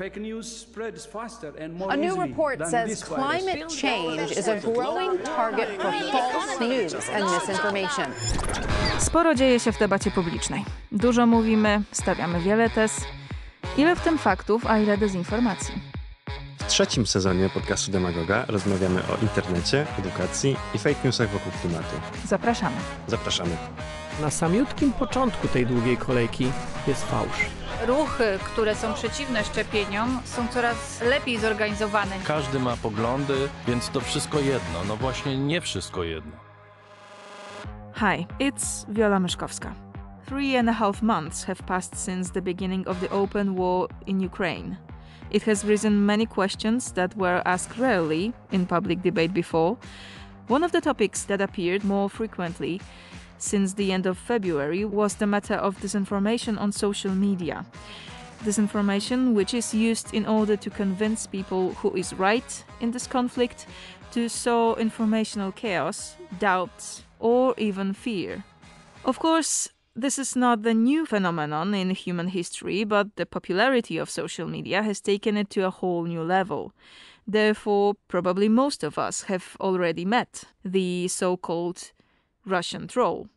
Fake news spreads faster and more A new easily report than says this climate virus. change is a growing target for false news and misinformation. Sporo dzieje się w debacie publicznej. Dużo mówimy, stawiamy wiele tez. Ile w tym faktów, a ile dezinformacji? W trzecim sezonie podcastu Demagoga rozmawiamy o internecie, edukacji i fake newsach wokół klimatu. Zapraszamy. Zapraszamy. Na samiutkim początku tej długiej kolejki jest fałsz. Ruchy, które są przeciwne szczepieniom, są coraz lepiej zorganizowane. Każdy ma poglądy, więc to wszystko jedno. No właśnie nie wszystko jedno. Hi, it's Viola Myszkowska. 3.5 months have passed since the beginning of the open war in Ukraine. It has risen many questions that were asked rarely in public debate before. One of the topics that appeared more frequently since the end of February was the matter of disinformation on social media. Disinformation which is used in order to convince people who is right in this conflict, to sow informational chaos, doubts, or even fear. Of course, this is not the new phenomenon in human history, but the popularity of social media has taken it to a whole new level. Therefore, probably most of us have already met the so-called Russian troll.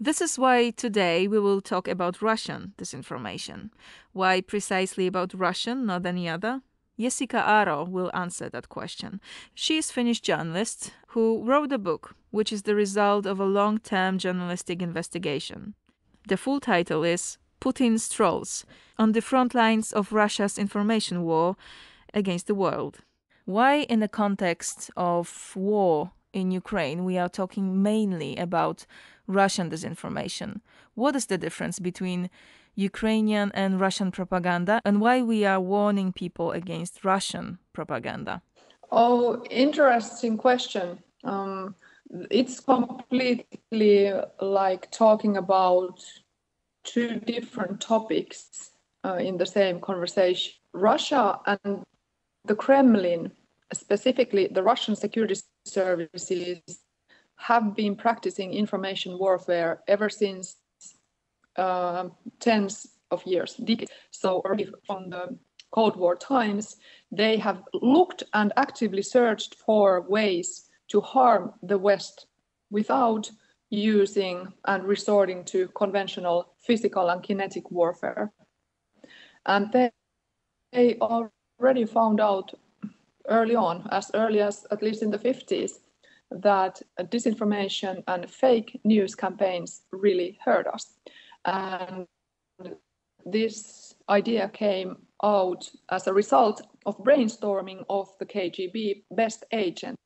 This is why today we will talk about Russian disinformation. Why precisely about Russian, not any other? Jessika Aro will answer that question. She is a Finnish journalist who wrote a book, which is the result of a long-term journalistic investigation. The full title is Putin's Trolls, on the front lines of Russia's information war against the world. Why, in the context of war in Ukraine, we are talking mainly about Russian disinformation? What is the difference between Ukrainian and Russian propaganda, and why we are warning people against Russian propaganda? Oh, interesting question. It's completely like talking about two different topics in the same conversation. Russia and the Kremlin, specifically the Russian security services, have been practicing information warfare ever since tens of years, decades. So early from the Cold War times, they have looked and actively searched for ways to harm the West without using and resorting to conventional physical and kinetic warfare. And they already found out early on, as early as at least in the 50s, that disinformation and fake news campaigns really hurt us. And this idea came out as a result of brainstorming of the KGB best agent.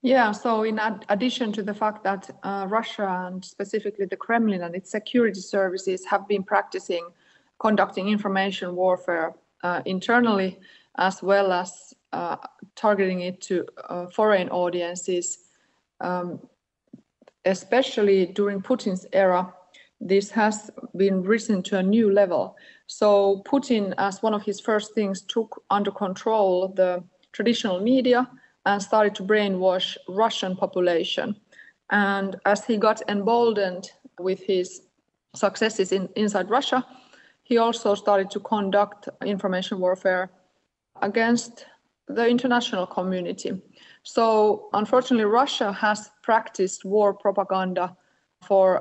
Yeah, so in addition to the fact that Russia and specifically the Kremlin and its security services have been conducting information warfare internally, as well as targeting it to foreign audiences, especially during Putin's era, this has been risen to a new level. So Putin, as one of his first things, took under control the traditional media and started to brainwash Russian population. And as he got emboldened with his successes inside Russia, he also started to conduct information warfare against the international community. So unfortunately, Russia has practiced war propaganda for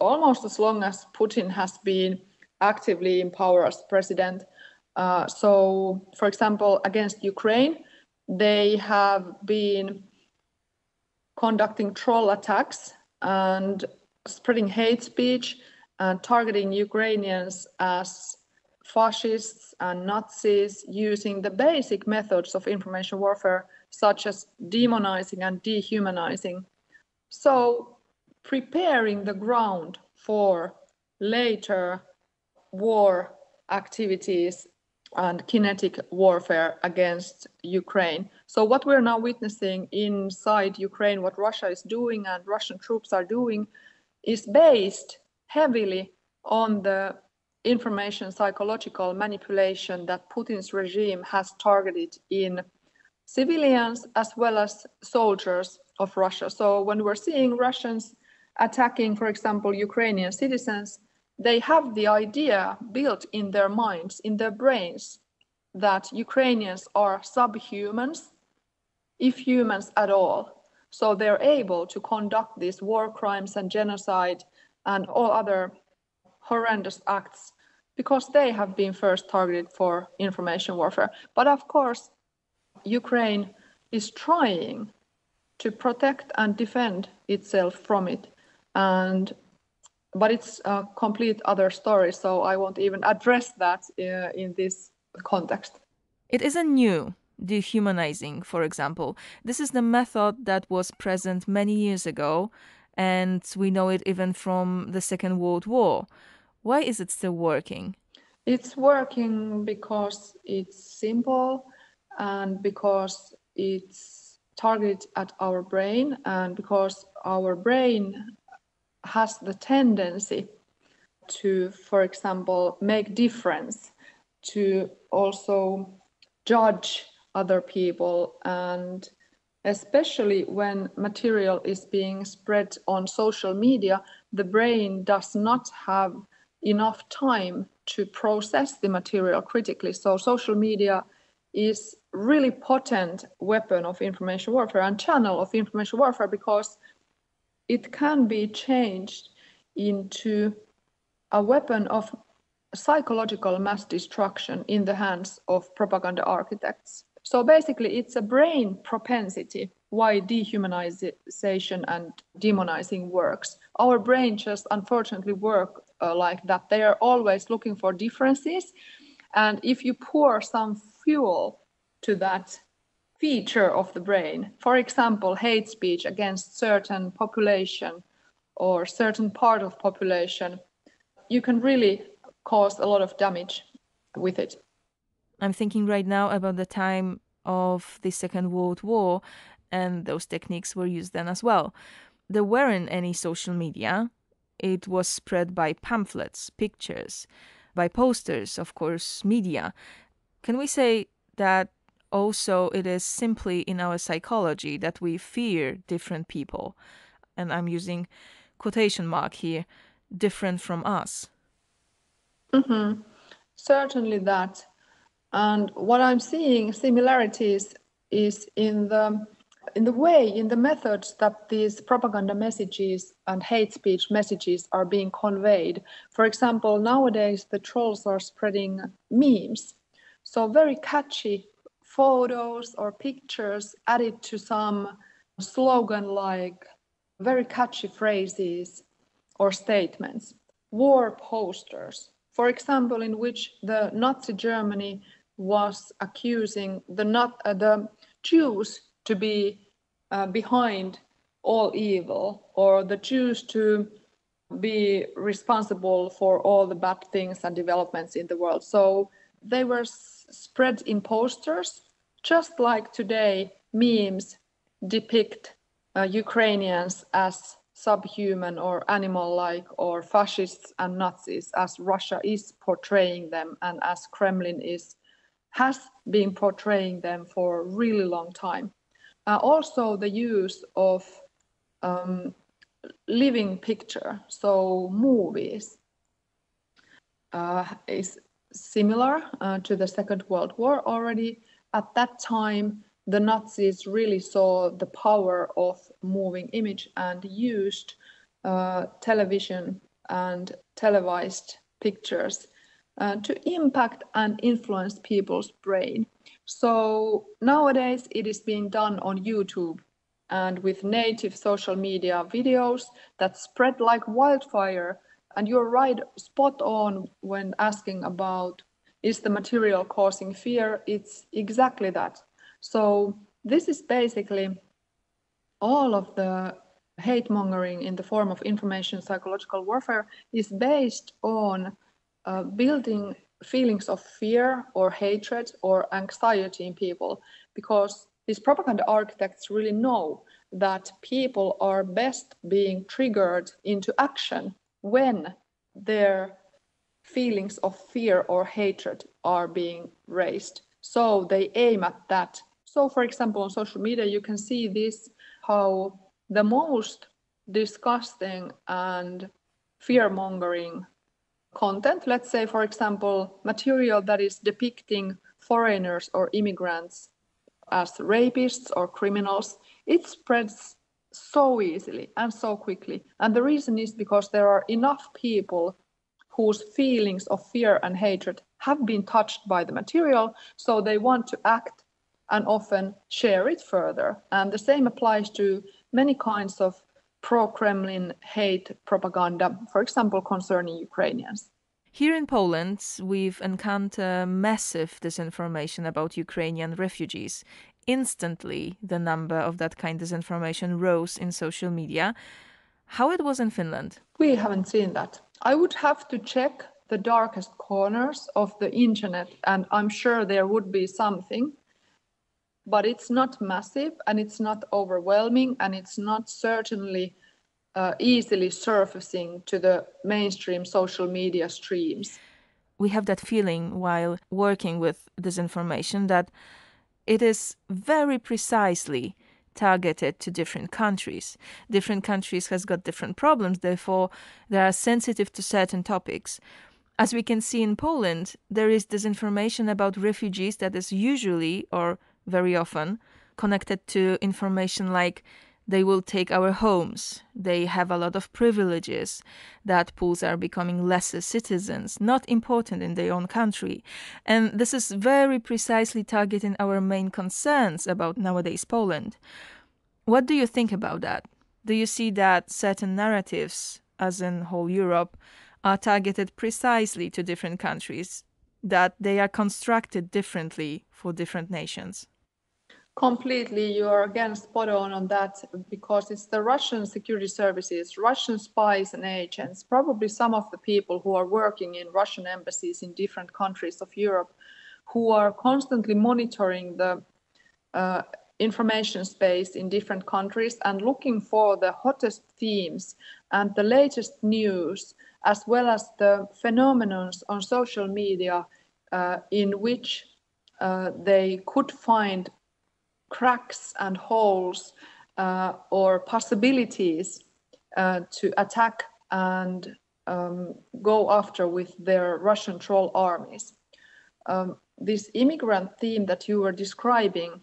almost as long as Putin has been actively in power as president. So, for example, against Ukraine, they have been conducting troll attacks and spreading hate speech and targeting Ukrainians as fascists and Nazis using the basic methods of information warfare, such as demonizing and dehumanizing. So preparing the ground for later war activities and kinetic warfare against Ukraine. So what we're now witnessing inside Ukraine, what Russia is doing and Russian troops are doing, is based heavily on the information psychological manipulation that Putin's regime has targeted in civilians as well as soldiers of Russia. So when we're seeing Russians attacking, for example, Ukrainian citizens, they have the idea built in their minds, in their brains, that Ukrainians are subhumans, if humans at all. So they're able to conduct these war crimes and genocide and all other horrendous acts because they have been first targeted for information warfare. But of course, Ukraine is trying to protect and defend itself from it. But it's a complete other story, so I won't even address that in this context. It isn't new, dehumanizing, for example. This is the method that was present many years ago, and we know it even from the Second World War. Why is it still working? It's working because it's simple and because it's targeted at our brain and because our brain has the tendency to, for example, make difference, to also judge other people, and especially when material is being spread on social media, the brain does not have enough time to process the material critically. So social media is really potent weapon of information warfare and channel of information warfare because it can be changed into a weapon of psychological mass destruction in the hands of propaganda architects. So basically, it's a brain propensity why dehumanization and demonizing works. Our brain just unfortunately work like that. They are always looking for differences. And if you pour some fuel to that feature of the brain, for example, hate speech against certain population or certain part of population, you can really cause a lot of damage with it. I'm thinking right now about the time of the Second World War, and those techniques were used then as well. There weren't any social media. It was spread by pamphlets, pictures, by posters, of course, media. Can we say that also it is simply in our psychology that we fear different people? And I'm using quotation mark here, different from us. Mm-hmm. Certainly that. And what I'm seeing similarities is in the methods that these propaganda messages and hate speech messages are being conveyed. For example, nowadays the trolls are spreading memes. So very catchy photos or pictures added to some slogan like very catchy phrases or statements. War posters, for example, in which the Nazi Germany was accusing the Jews to be behind all evil, or the Jews to be responsible for all the bad things and developments in the world. So they were spread in posters, just like today memes depict Ukrainians as subhuman or animal-like, or fascists and Nazis as Russia is portraying them and as Kremlin has been portraying them for a really long time. Also the use of living picture, so movies, is similar to the Second World War already. At that time, the Nazis really saw the power of moving image and used television and televised pictures to impact and influence people's brain. So nowadays it is being done on YouTube and with native social media videos that spread like wildfire. And you're right, spot on when asking about, is the material causing fear? It's exactly that. So this is basically all of the hate mongering in the form of information psychological warfare is based on building feelings of fear or hatred or anxiety in people, because these propaganda architects really know that people are best being triggered into action when their feelings of fear or hatred are being raised. So they aim at that. So for example, on social media, you can see this, how the most disgusting and fear-mongering content, let's say, for example, material that is depicting foreigners or immigrants as rapists or criminals, it spreads so easily and so quickly. And the reason is because there are enough people whose feelings of fear and hatred have been touched by the material, so they want to act and often share it further. And the same applies to many kinds of pro-Kremlin hate propaganda, for example, concerning Ukrainians. Here in Poland, we've encountered massive disinformation about Ukrainian refugees. Instantly, the number of that kind of disinformation rose in social media. How it was in Finland? We haven't seen that. I would have to check the darkest corners of the internet, and I'm sure there would be something, but it's not massive and it's not overwhelming and it's not certainly easily surfacing to the mainstream social media streams. We have that feeling while working with disinformation that it is very precisely targeted to different countries. Different countries has got different problems, therefore they are sensitive to certain topics. As we can see in Poland, there is disinformation about refugees that is usually or very often connected to information like they will take our homes, they have a lot of privileges, that Poles are becoming lesser citizens, not important in their own country. And this is very precisely targeting our main concerns about nowadays Poland. What do you think about that? Do you see that certain narratives, as in whole Europe, are targeted precisely to different countries, that they are constructed differently for different nations? Completely, you are again spot on that, because it's the Russian security services, Russian spies and agents, probably some of the people who are working in Russian embassies in different countries of Europe, who are constantly monitoring the information space in different countries and looking for the hottest themes and the latest news, as well as the phenomena on social media in which they could find cracks and holes or possibilities to attack and go after with their Russian troll armies. This immigrant theme that you were describing,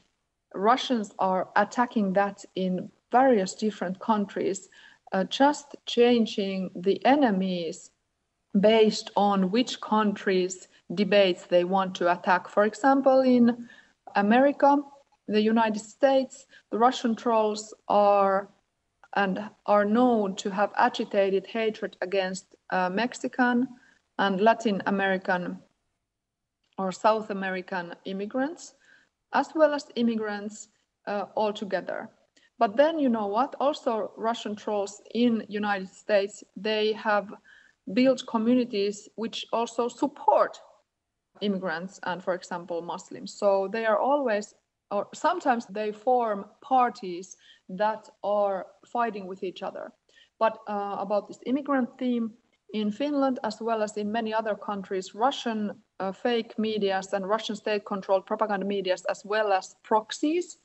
Russians are attacking that in various different countries, just changing the enemies based on which countries' debates they want to attack. For example, in America, the United States, the Russian trolls are known to have agitated hatred against Mexican and Latin American or South American immigrants, as well as immigrants altogether. But then, you know what? Also, Russian trolls in United States, they have built communities which also support immigrants and, for example, Muslims. So they are always, or sometimes they form parties that are fighting with each other. But about this immigrant theme, in Finland, as well as in many other countries, Russian fake medias and Russian state-controlled propaganda medias, as well as proxies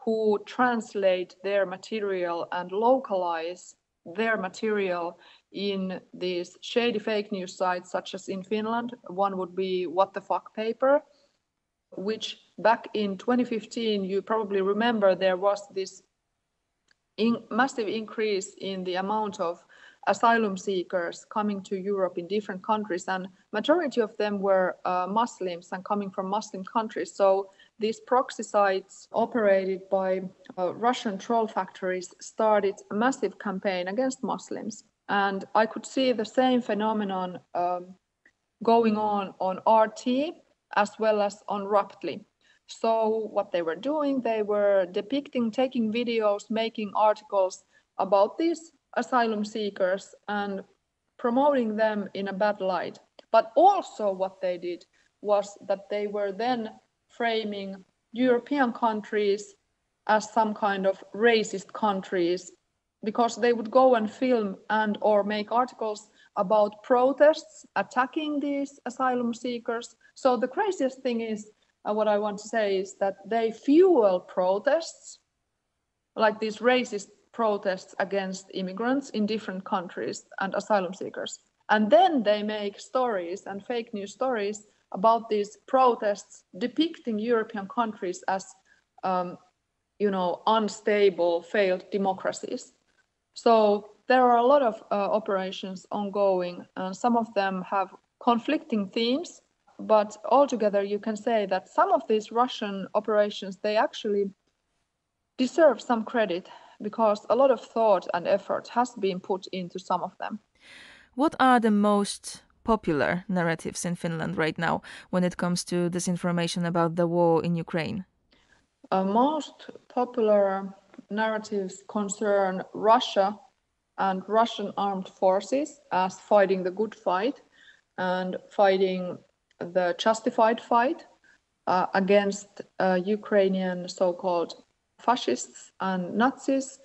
who translate their material and localize their material in these shady fake news sites, such as in Finland. One would be What the Fuck Paper, which back in 2015, you probably remember, there was this massive increase in the amount of asylum seekers coming to Europe in different countries, and majority of them were Muslims and coming from Muslim countries. So these proxy sites operated by Russian troll factories started a massive campaign against Muslims. And I could see the same phenomenon going on RT as well as on Raptly. So what they were doing, they were depicting, taking videos, making articles about these asylum seekers and promoting them in a bad light. But also what they did was that they were then framing European countries as some kind of racist countries, because they would go and film and or make articles about protests attacking these asylum seekers. So the craziest thing is, what I want to say is that they fuel protests, like these racist protests against immigrants in different countries and asylum seekers. And then they make stories and fake news stories about these protests depicting European countries as, unstable, failed democracies. So there are a lot of operations ongoing, and some of them have conflicting themes, but altogether you can say that some of these Russian operations, they actually deserve some credit because a lot of thought and effort has been put into some of them. What are the most popular narratives in Finland right now when it comes to disinformation about the war in Ukraine? Most popular narratives concern Russia and Russian armed forces as fighting the good fight and fighting the justified fight against Ukrainian so-called fascists and Nazis.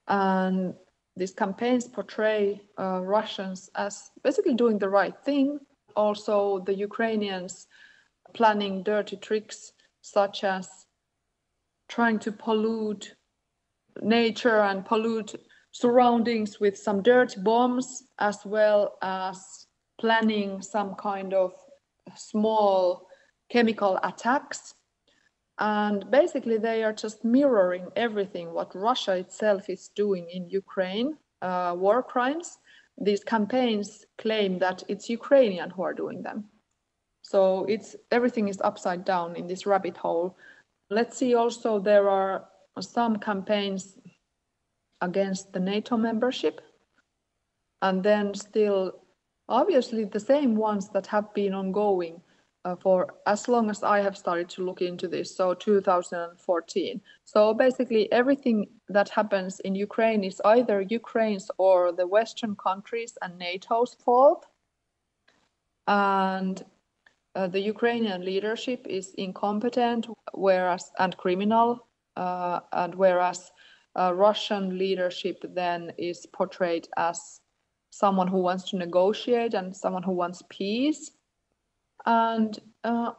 And these campaigns portray Russians as basically doing the right thing. Also, the Ukrainians planning dirty tricks such as trying to pollute nature and pollute surroundings with some dirty bombs, as well as planning some kind of small chemical attacks. And basically they are just mirroring everything what Russia itself is doing in Ukraine, war crimes. These campaigns claim that it's Ukrainian who are doing them. So everything is upside down in this rabbit hole. Let's see also there are some campaigns against the NATO membership, and then still obviously the same ones that have been ongoing for as long as I have started to look into this, so 2014. So basically everything that happens in Ukraine is either Ukraine's or the Western countries and NATO's fault. And the Ukrainian leadership is incompetent and criminal, and whereas Russian leadership then is portrayed as someone who wants to negotiate and someone who wants peace. And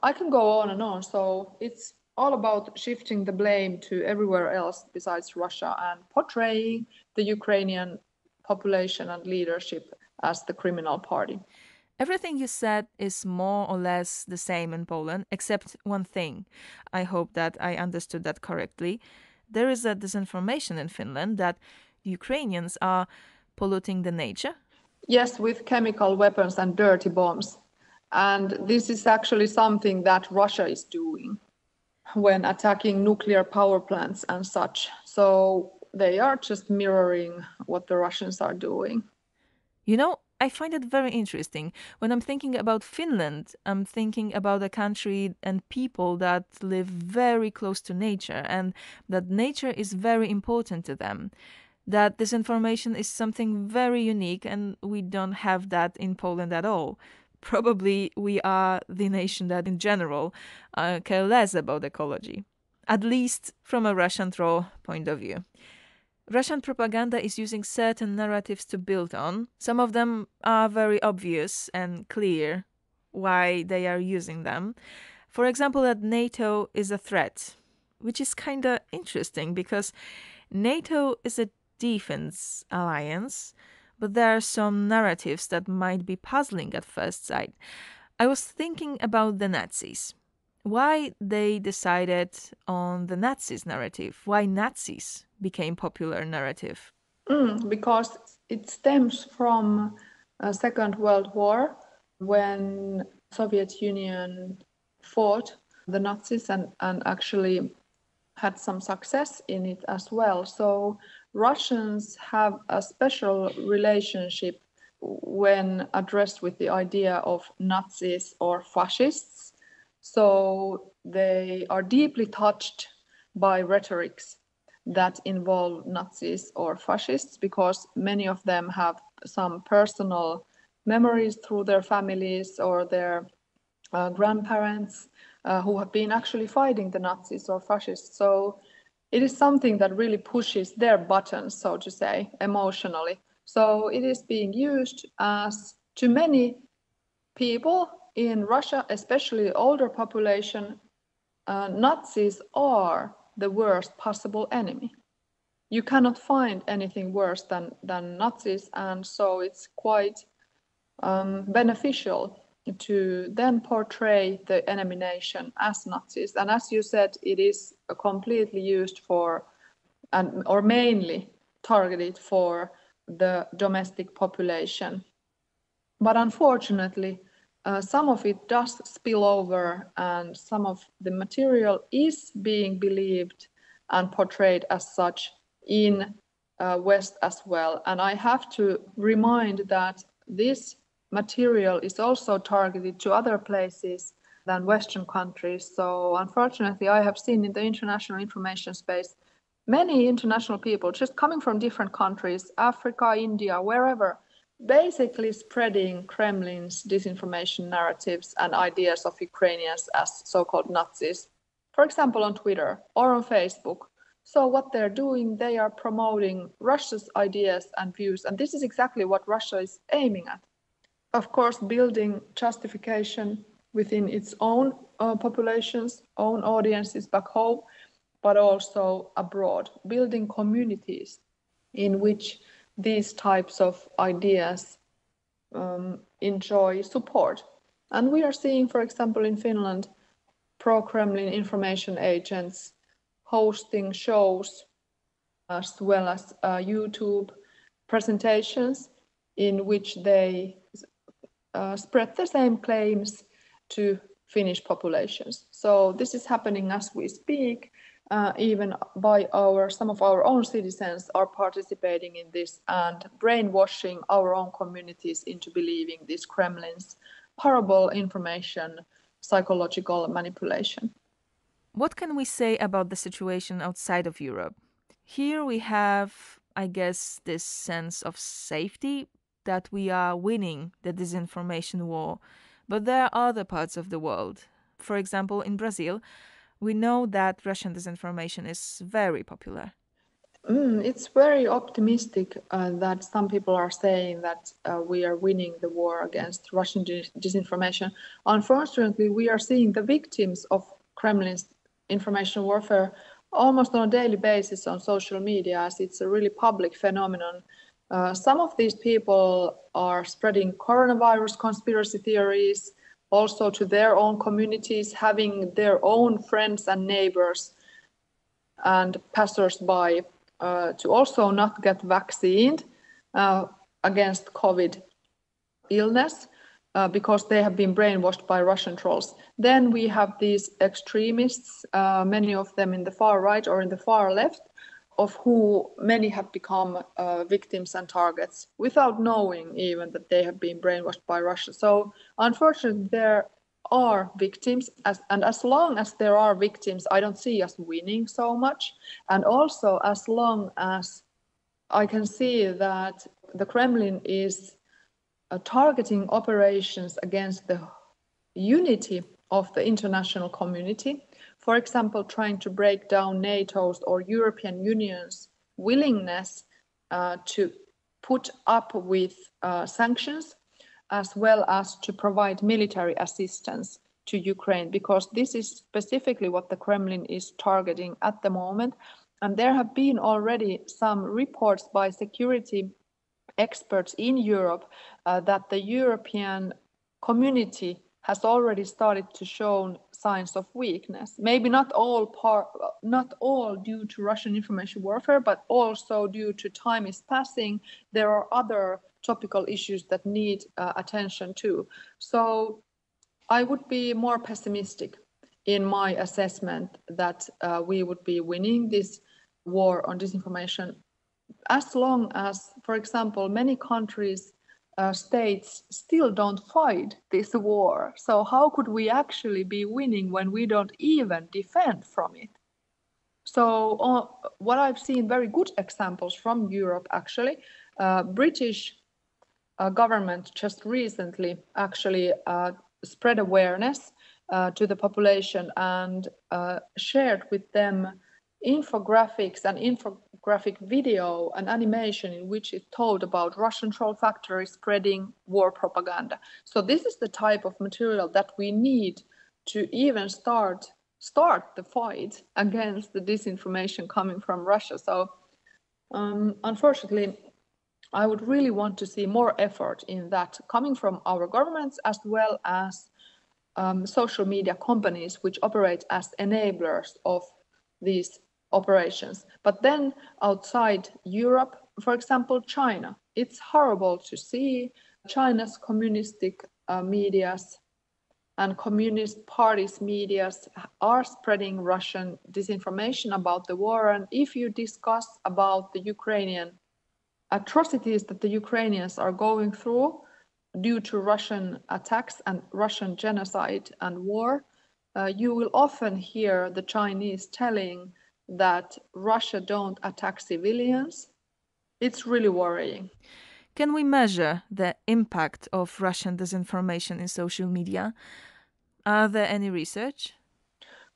I can go on and on. So it's all about shifting the blame to everywhere else besides Russia and portraying the Ukrainian population and leadership as the criminal party. Everything you said is more or less the same in Poland, except one thing. I hope that I understood that correctly. There is a disinformation in Finland that Ukrainians are polluting the nature. Yes, with chemical weapons and dirty bombs. And this is actually something that Russia is doing when attacking nuclear power plants and such. So they are just mirroring what the Russians are doing. You know, I find it very interesting. When I'm thinking about Finland, I'm thinking about a country and people that live very close to nature and that nature is very important to them. That disinformation is something very unique and we don't have that in Poland at all. Probably we are the nation that in general care less about ecology, at least from a Russian troll point of view. Russian propaganda is using certain narratives to build on. Some of them are very obvious and clear why they are using them. For example, that NATO is a threat, which is kind of interesting because NATO is a defense alliance, but there are some narratives that might be puzzling at first sight. I was thinking about the Nazis. Why they decided on the Nazis narrative? Why Nazis became popular narrative? Because it stems from a Second World War when Soviet Union fought the Nazis and actually had some success in it as well. So Russians have a special relationship when addressed with the idea of Nazis or fascists. So they are deeply touched by rhetorics that involve Nazis or fascists because many of them have some personal memories through their families or their grandparents who have been actually fighting the Nazis or fascists. So it is something that really pushes their buttons, so to say, emotionally. So it is being used as to many people in Russia, especially the older population, Nazis are the worst possible enemy. You cannot find anything worse than Nazis, and so it's quite beneficial to then portray the enemy nation as Nazis. And as you said, it is completely used for, or mainly targeted for the domestic population. But unfortunately, some of it does spill over, and some of the material is being believed and portrayed as such in West as well. And I have to remind that this material is also targeted to other places than Western countries. So unfortunately, I have seen in the international information space many international people just coming from different countries, Africa, India, wherever, basically spreading Kremlin's disinformation narratives and ideas of Ukrainians as so-called Nazis, for example, on Twitter or on Facebook. So what they're doing, they are promoting Russia's ideas and views, and this is exactly what Russia is aiming at. Of course, building justification within its own populations, own audiences back home, but also abroad, building communities in which these types of ideas enjoy support. And we are seeing, for example, in Finland, pro-Kremlin information agents hosting shows as well as YouTube presentations in which they spread the same claims to Finnish populations. So this is happening as we speak. Even by some of our own citizens are participating in this and brainwashing our own communities into believing this Kremlin's horrible information, psychological manipulation. What can we say about the situation outside of Europe? Here we have, I guess, this sense of safety that we are winning the disinformation war, but there are other parts of the world. For example, in Brazil, we know that Russian disinformation is very popular. It's very optimistic that some people are saying that we are winning the war against Russian disinformation. Unfortunately, we are seeing the victims of Kremlin's information warfare almost on a daily basis on social media, as it's a really public phenomenon. Some of these people are spreading coronavirus conspiracy theories also to their own communities, having their own friends and neighbors and passers-by to also not get vaccinated against COVID illness because they have been brainwashed by Russian trolls. Then we have these extremists, many of them in the far right or in the far left, of who many have become victims and targets without knowing even that they have been brainwashed by Russia. So unfortunately, there are victims, and as long as there are victims, I don't see us winning so much. And also, as long as I can see that the Kremlin is targeting operations against the unity of the international community, for example, trying to break down NATO's or European Union's willingness to put up with sanctions, as well as to provide military assistance to Ukraine, because this is specifically what the Kremlin is targeting at the moment. And there have been already some reports by security experts in Europe that the European community has already started to show signs of weakness. Maybe not all due to Russian information warfare, but also due to time is passing. There are other topical issues that need attention too. So I would be more pessimistic in my assessment that we would be winning this war on disinformation as long as, for example, many countries states still don't fight this war. So how could we actually be winning when we don't even defend from it? So what I've seen very good examples from Europe, actually, British government just recently actually spread awareness to the population and shared with them infographics and infographic video and animation in which it told about Russian troll factories spreading war propaganda. So this is the type of material that we need to even start the fight against the disinformation coming from Russia. So unfortunately, I would really want to see more effort in that coming from our governments as well as social media companies which operate as enablers of these operations. But then outside Europe, for example, China, it's horrible to see China's communistic medias and communist parties' medias are spreading Russian disinformation about the war. And if you discuss about the Ukrainian atrocities that the Ukrainians are going through due to Russian attacks and Russian genocide and war, you will often hear the Chinese telling that Russia don't attack civilians. It's really worrying. Can we measure the impact of Russian disinformation in social media? Are there any research?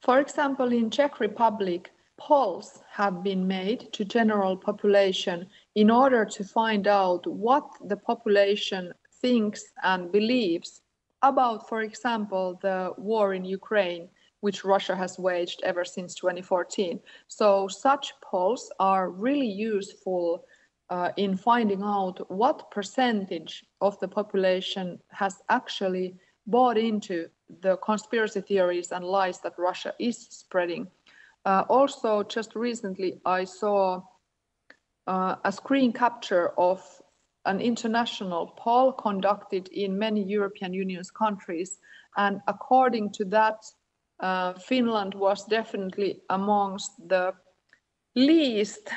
For example, in Czech Republic, polls have been made to general population in order to find out what the population thinks and believes about, for example, the war in Ukraine, which Russia has waged ever since 2014. So such polls are really useful in finding out what percentage of the population has actually bought into the conspiracy theories and lies that Russia is spreading. Also, just recently, I saw a screen capture of an international poll conducted in many European Union countries. And according to that, Finland was definitely amongst the least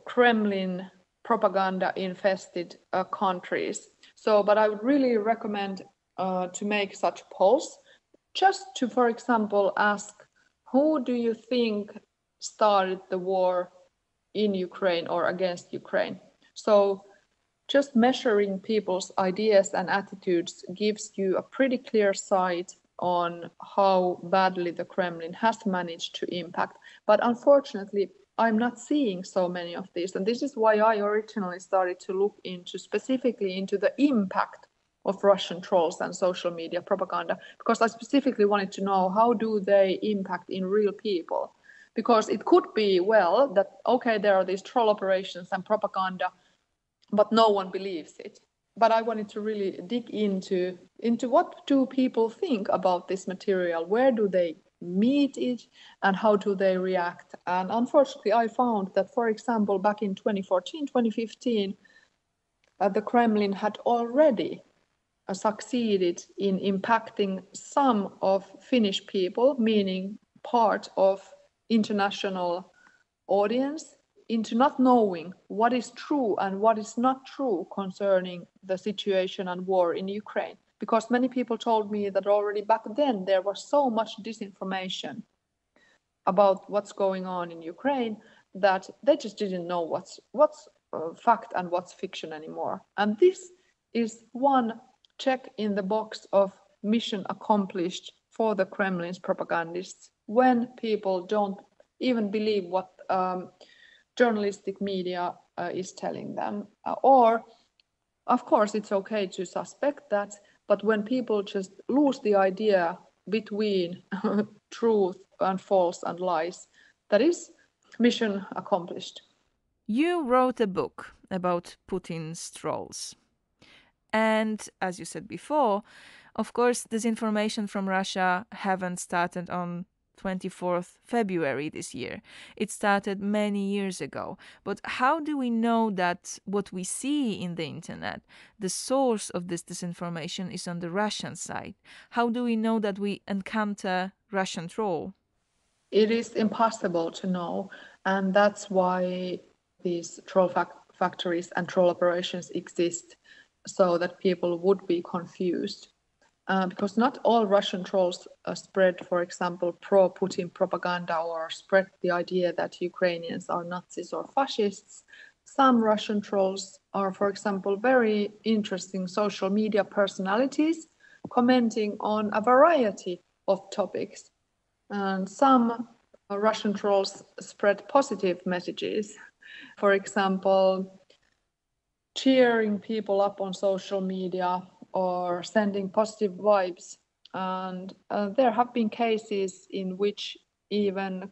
Kremlin propaganda-infested countries. So, but I would really recommend to make such polls, just to, for example, ask, who do you think started the war in Ukraine or against Ukraine? So just measuring people's ideas and attitudes gives you a pretty clear sight on how badly the Kremlin has managed to impact. But unfortunately, I'm not seeing so many of these. And this is why I originally started to look specifically into the impact of Russian trolls and social media propaganda, because I specifically wanted to know, how do they impact in real people? Because it could be, well, that, okay, there are these troll operations and propaganda, but no one believes it. But I wanted to really dig into what do people think about this material? Where do they meet it and how do they react? And unfortunately, I found that, for example, back in 2014, 2015, the Kremlin had already succeeded in impacting some of Finnish people, meaning part of international audience, into not knowing what is true and what is not true concerning the situation and war in Ukraine. Because many people told me that already back then there was so much disinformation about what's going on in Ukraine that they just didn't know what's fact and what's fiction anymore. And this is one check in the box of mission accomplished for the Kremlin's propagandists, when people don't even believe what journalistic media is telling them. Or, of course, it's okay to suspect that, but when people just lose the idea between truth and false and lies, that is mission accomplished. You wrote a book about Putin's trolls. And as you said before, of course, disinformation from Russia haven't started on 24th February this year. It started many years ago. But how do we know that what we see in the internet, the source of this disinformation, is on the Russian side? How do we know that we encounter Russian troll? It is impossible to know. And that's why these troll factories and troll operations exist, so that people would be confused. Because not all Russian trolls spread, for example, pro-Putin propaganda or spread the idea that Ukrainians are Nazis or fascists. Some Russian trolls are, for example, very interesting social media personalities commenting on a variety of topics. And some Russian trolls spread positive messages. For example, cheering people up on social media or sending positive vibes. And there have been cases in which even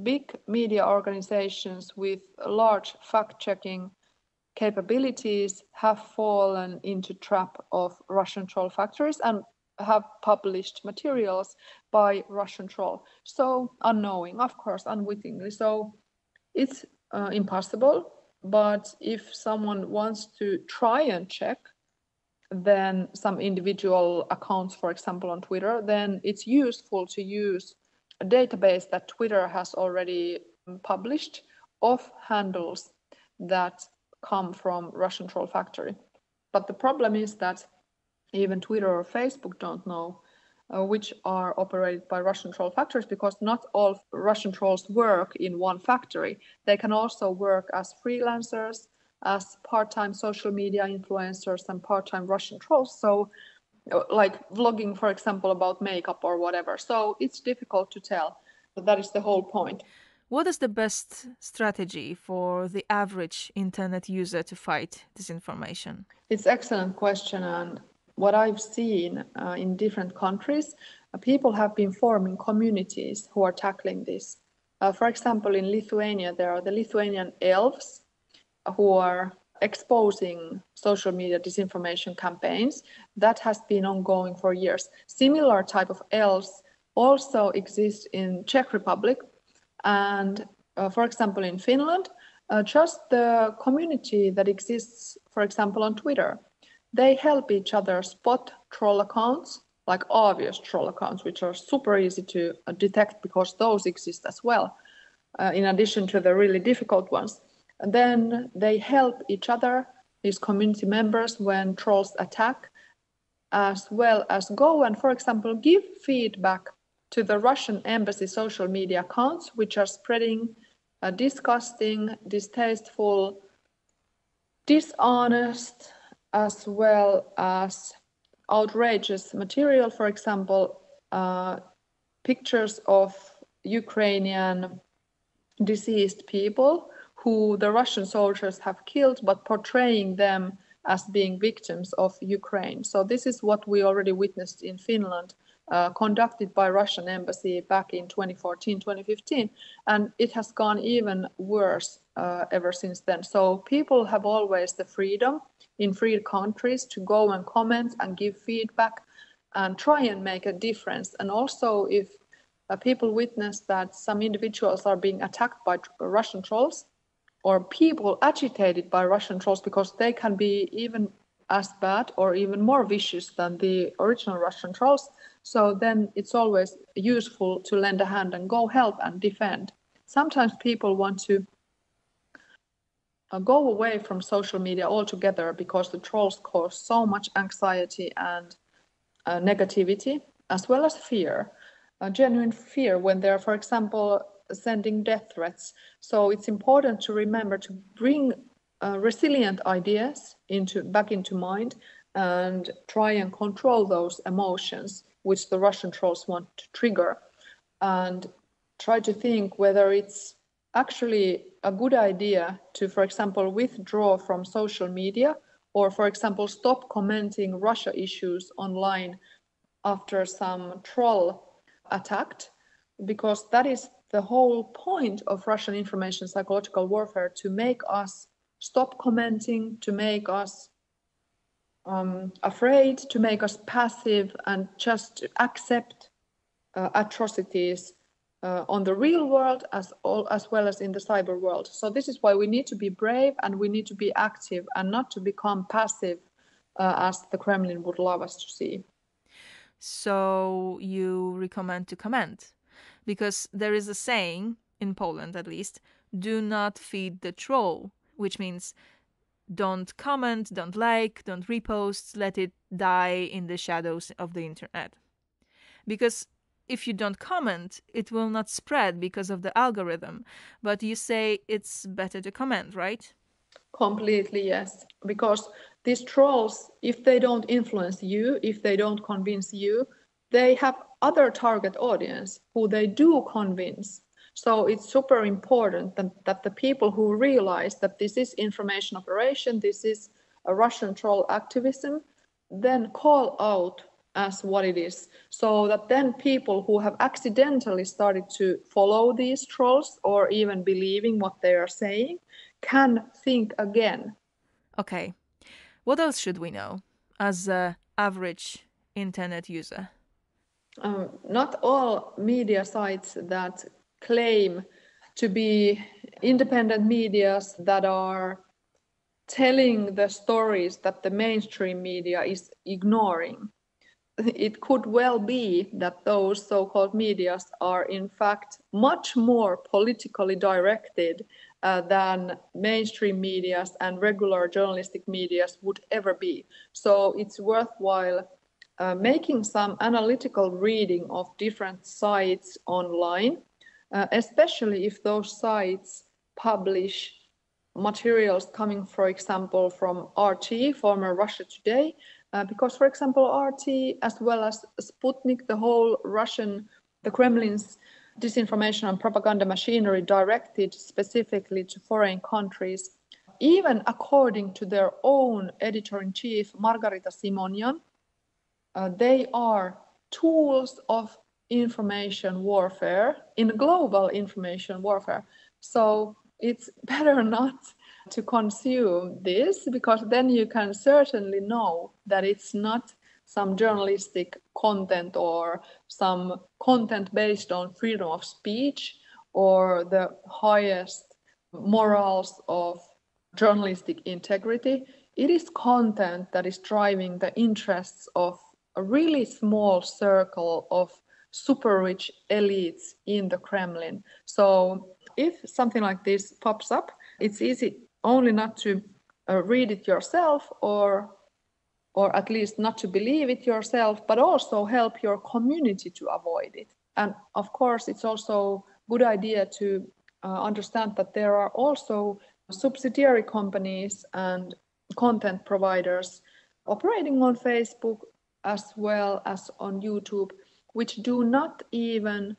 big media organizations with large fact-checking capabilities have fallen into trap of Russian troll factories and have published materials by Russian troll. So unknowing, of course, unwittingly. So it's impossible. But if someone wants to try and check, then some individual accounts, for example, on Twitter, then it's useful to use a database that Twitter has already published of handles that come from Russian troll factory. But the problem is that even Twitter or Facebook don't know which are operated by Russian troll factories, because not all Russian trolls work in one factory. They can also work as freelancers, as part-time social media influencers and part-time Russian trolls. So like vlogging, for example, about makeup or whatever. So it's difficult to tell. But that is the whole point. What is the best strategy for the average internet user to fight disinformation? It's an excellent question. And what I've seen in different countries, people have been forming communities who are tackling this. For example, in Lithuania, there are the Lithuanian elves who are exposing social media disinformation campaigns. That has been ongoing for years. Similar type of elves also exist in Czech Republic. And for example, in Finland, just the community that exists, for example, on Twitter, they help each other spot troll accounts, like obvious troll accounts, which are super easy to detect because those exist as well, in addition to the really difficult ones. And then they help each other, these community members, when trolls attack, as well as go and, for example, give feedback to the Russian embassy social media accounts, which are spreading disgusting, distasteful, dishonest, as well as outrageous material. For example, pictures of Ukrainian deceased people who the Russian soldiers have killed, but portraying them as being victims of Ukraine. So this is what we already witnessed in Finland, conducted by Russian embassy back in 2014, 2015, and it has gone even worse ever since then. So people have always the freedom in free countries to go and comment and give feedback and try and make a difference. And also if people witness that some individuals are being attacked by Russian trolls, or people agitated by Russian trolls, because they can be even as bad or even more vicious than the original Russian trolls. So then it's always useful to lend a hand and go help and defend. Sometimes people want to go away from social media altogether because the trolls cause so much anxiety and negativity, as well as fear, genuine fear when they're, for example, sending death threats. So it's important to remember to bring resilient ideas back into mind and try and control those emotions which the Russian trolls want to trigger, and try to think whether it's actually a good idea to, for example, withdraw from social media, or, for example, stop commenting Russia issues online after some troll attacked, because that is the whole point of Russian information psychological warfare, to make us stop commenting, to make us afraid, to make us passive, and just accept atrocities on the real world as well as in the cyber world. So this is why we need to be brave and we need to be active and not to become passive, as the Kremlin would love us to see. So you recommend to comment, because there is a saying, in Poland at least, do not feed the troll, which means don't comment, don't like, don't repost, let it die in the shadows of the internet. Because if you don't comment, it will not spread because of the algorithm. But you say it's better to comment, right? Completely, yes. Because these trolls, if they don't influence you, if they don't convince you, they have other target audience who they do convince. So it's super important that the people who realize that this is information operation, this is a Russian troll activism, then call out as what it is. So that then people who have accidentally started to follow these trolls or even believing what they are saying can think again Okay. What else should we know as an average internet user? Not all media sites that claim to be independent medias that are telling the stories that the mainstream media is ignoring. It could well be that those so-called medias are in fact much more politically directed than mainstream medias and regular journalistic medias would ever be. So it's worthwhile making some analytical reading of different sites online, especially if those sites publish materials coming, for example, from RT, former Russia Today, because, for example, RT as well as Sputnik, the Kremlin's disinformation and propaganda machinery directed specifically to foreign countries, even according to their own editor-in-chief, Margarita Simonian, they are tools of information warfare, in global information warfare. So it's better not to consume this, because then you can certainly know that it's not some journalistic content or some content based on freedom of speech or the highest morals of journalistic integrity. It is content that is driving the interests of a really small circle of super rich elites in the Kremlin. So if something like this pops up, it's easy only not to read it yourself or at least not to believe it yourself, but also help your community to avoid it. And of course, it's also a good idea to understand that there are also subsidiary companies and content providers operating on Facebook as well as on YouTube, which do not even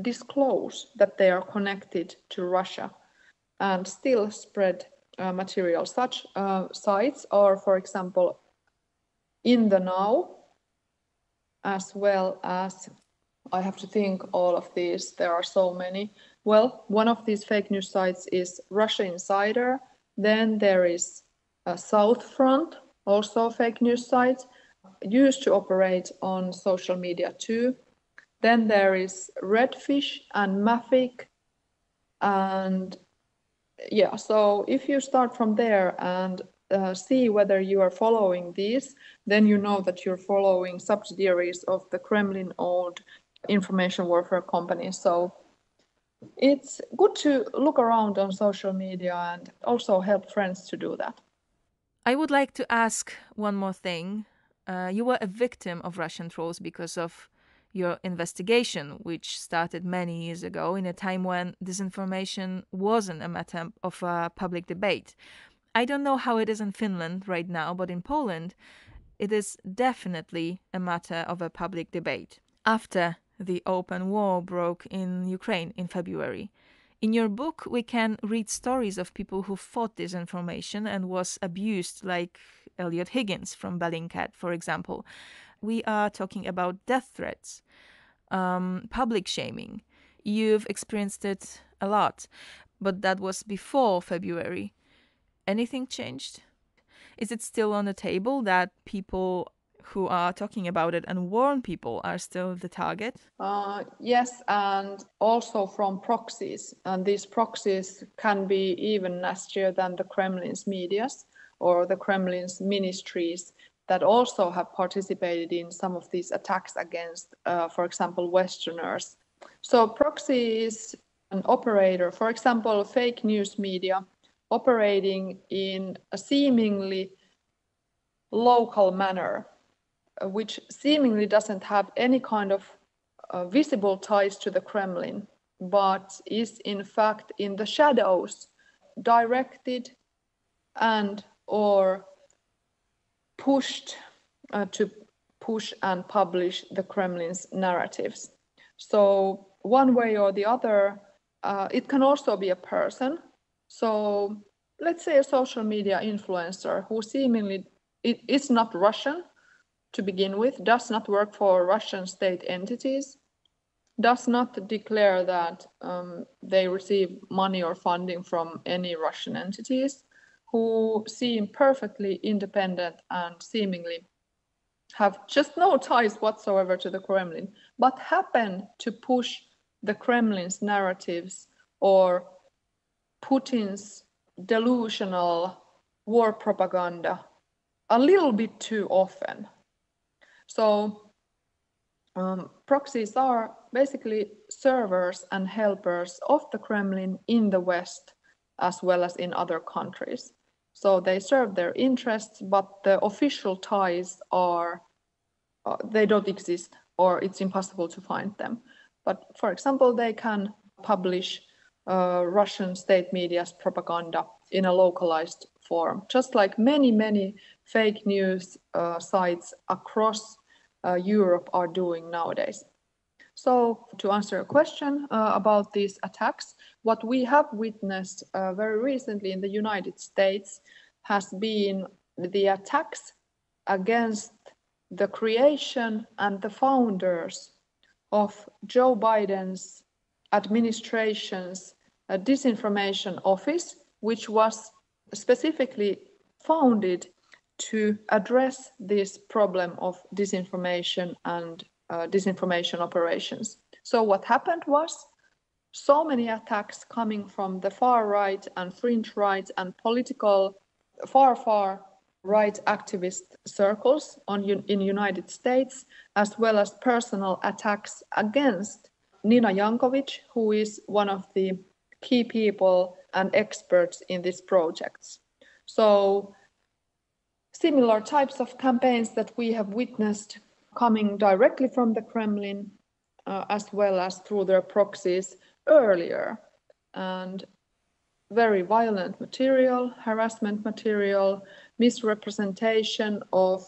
disclose that they are connected to Russia and still spread material. Such sites are, for example, In the Now, as well as, I have to think all of these, there are so many. Well, one of these fake news sites is Russia Insider. Then there is South Front, also fake news site, used to operate on social media too. Then there is Redfish and Mafic. And yeah, so if you start from there and see whether you are following these, then you know that you're following subsidiaries of the Kremlin-owned information warfare companies. So it's good to look around on social media and also help friends to do that. I would like to ask one more thing. You were a victim of Russian trolls because of your investigation, which started many years ago in a time when disinformation wasn't a matter of public debate. I don't know how it is in Finland right now, but in Poland, it is definitely a matter of a public debate. After the open war broke in Ukraine in February, in your book, we can read stories of people who fought disinformation and was abused, like Elliot Higgins from Bellingcat, for example. We are talking about death threats, public shaming. You've experienced it a lot, but that was before February. Anything changed? Is it still on the table that people who are talking about it and warn people are still the target? Yes, and also from proxies. And these proxies can be even nastier than the Kremlin's medias or the Kremlin's ministries that also have participated in some of these attacks against, for example, Westerners. So proxy is an operator, for example, fake news media, operating in a seemingly local manner, which seemingly doesn't have any kind of visible ties to the Kremlin, but is in fact in the shadows, directed and or pushed to push and publish the Kremlin's narratives. So one way or the other, it can also be a person. So let's say a social media influencer who seemingly is not Russian to begin with, does not work for Russian state entities, does not declare that they receive money or funding from any Russian entities, who seem perfectly independent and seemingly have just no ties whatsoever to the Kremlin, but happen to push the Kremlin's narratives or Putin's delusional war propaganda a little bit too often. So proxies are basically servers and helpers of the Kremlin in the West as well as in other countries. So they serve their interests, but the official ties are, they don't exist, or it's impossible to find them. But for example, they can publish Russian state media's propaganda in a localized form, just like many fake news sites across Europe are doing nowadays. So to answer a question about these attacks, what we have witnessed very recently in the United States has been the attacks against the creation and the founders of Joe Biden's administration's disinformation office, which was specifically founded to address this problem of disinformation and disinformation operations. So what happened was so many attacks coming from the far right and fringe right and political far right activist circles in United States, as well as personal attacks against Nina Jankovic, who is one of the key people and experts in these projects. So similar types of campaigns that we have witnessed coming directly from the Kremlin, as well as through their proxies earlier, and very violent material, harassment material, misrepresentation of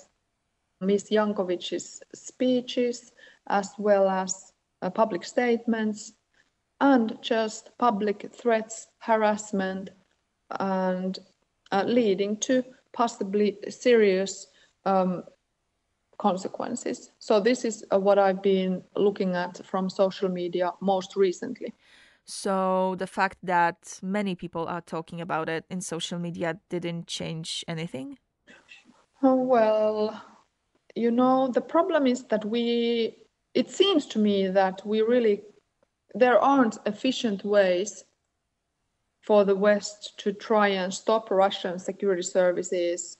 Ms. Jankovic's speeches, as well as public statements, and just public threats, harassment, and leading to possibly serious consequences. So this is what I've been looking at from social media most recently. So the fact that many people are talking about it in social media didn't change anything? Well, you know, the problem is that it seems to me that there aren't efficient ways for the West to try and stop Russian security services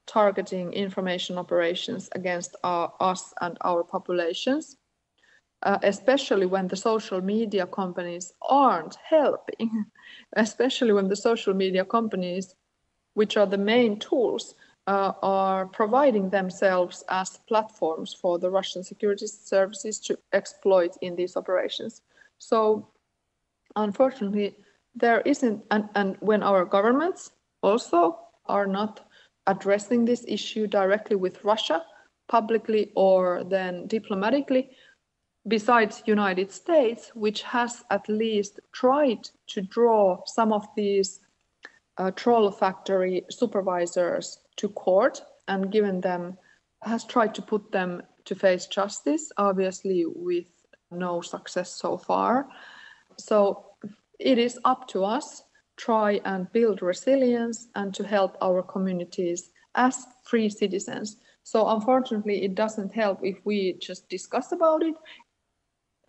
targeting information operations against us and our populations, especially when the social media companies aren't helping, especially when the social media companies, which are the main tools, are providing themselves as platforms for the Russian security services to exploit in these operations. So unfortunately, there isn't, and when our governments also are not addressing this issue directly with Russia, publicly or then diplomatically, besides United States, which has at least tried to draw some of these troll factory supervisors to court and has tried to put them to face justice, obviously with no success so far. So it is up to us try and build resilience and to help our communities as free citizens. So unfortunately, it doesn't help if we just discuss about it.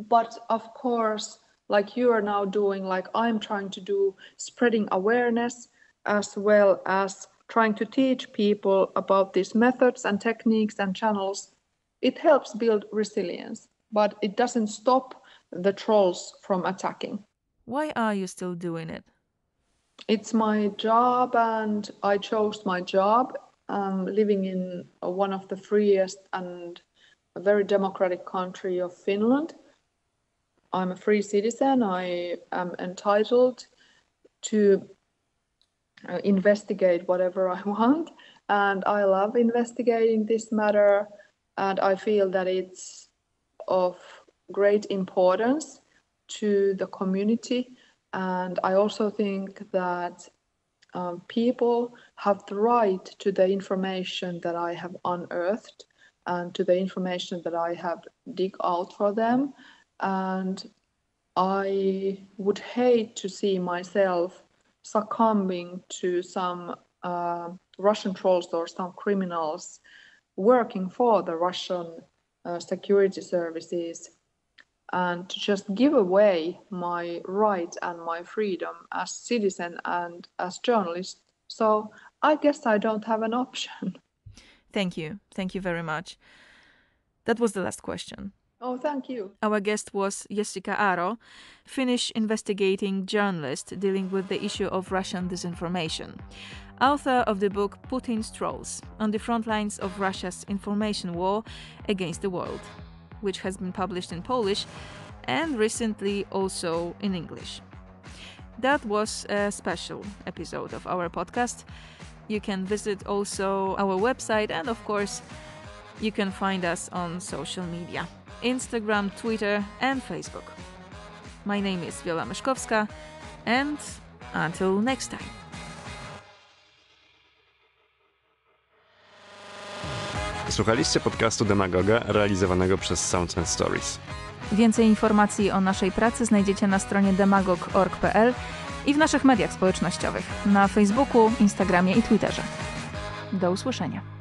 But of course, like you are now doing, like I'm trying to do, spreading awareness as well as trying to teach people about these methods and techniques and channels, it helps build resilience, but it doesn't stop the trolls from attacking. Why are you still doing it? It's my job, and I chose my job. Living in one of the freest and a very democratic country of Finland. I'm a free citizen. I am entitled to investigate whatever I want, and I love investigating this matter, and I feel that it's of great importance to the community. And I also think that people have the right to the information that I have unearthed and to the information that I have dig out for them. And I would hate to see myself succumbing to some Russian trolls or some criminals working for the Russian security services, and to just give away my right and my freedom as citizen and as journalist. So I guess I don't have an option. Thank you. Thank you very much. That was the last question. Oh, thank you. Our guest was Jessika Aro, Finnish investigating journalist dealing with the issue of Russian disinformation. Author of the book Putin's Trolls, on the front lines of Russia's information war against the world, which has been published in Polish and recently also in English. That was a special episode of our podcast. You can visit also our website, and of course, you can find us on social media: Instagram, Twitter and Facebook. My name is Viola Myszkowska, and until next time. Słuchaliście podcastu Demagoga realizowanego przez Sounds and Stories. Więcej informacji o naszej pracy znajdziecie na stronie demagog.org.pl i w naszych mediach społecznościowych na Facebooku, Instagramie i Twitterze. Do usłyszenia.